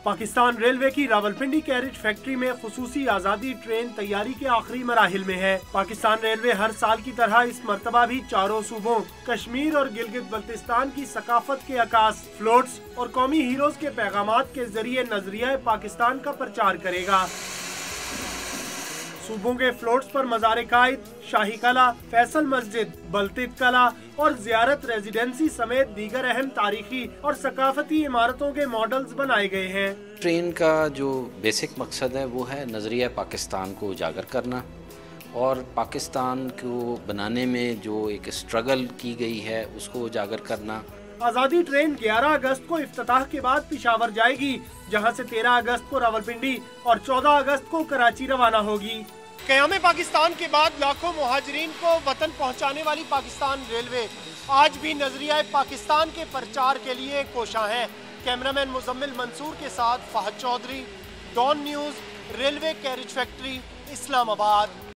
Pakistan railway की Rawalpindi carriage factory में खुसूसी आज़ादी ट्रेन तैयारी के आखिरी मराहिल में है। पाकिस्तान रेलवे हर साल की तरह इस मर्तबा भी चारों सूबों कश्मीर और गिलगित बल्तिस्तान की सकाफत के अकास, फ्लोट्स और कौमी हीरोज के पैगामात के जरिए नजरिया पाकिस्तान का प्रचार करेगा। सूबों के फ्लोट्स पर मज़ार कायद, शाही कला, फैसल मस्जिद, बल्तित कला और जियारत रेजिडेंसी समेत दीगर अहम तारीखी और सकाफती इमारतों के मॉडल्स बनाए गए हैं। ट्रेन का जो बेसिक मकसद है वो है नज़रिया पाकिस्तान को उजागर करना और पाकिस्तान को बनाने में जो एक स्ट्रगल की गई है उसको उजागर करना। आज़ादी ट्रेन 11 अगस्त को इफ्तिताह के बाद पिशावर जाएगी, जहां से 13 अगस्त को रावलपिंडी और 14 अगस्त को कराची रवाना होगी। क़याम पाकिस्तान के बाद लाखों मुहाजिरीन को वतन पहुंचाने वाली पाकिस्तान रेलवे आज भी नजरिया पाकिस्तान के प्रचार के लिए कोशां है। कैमरामैन मुजम्मिल मंसूर के साथ Fahad Chaudhry, Dawn news, railway carriage factory, Islamabad.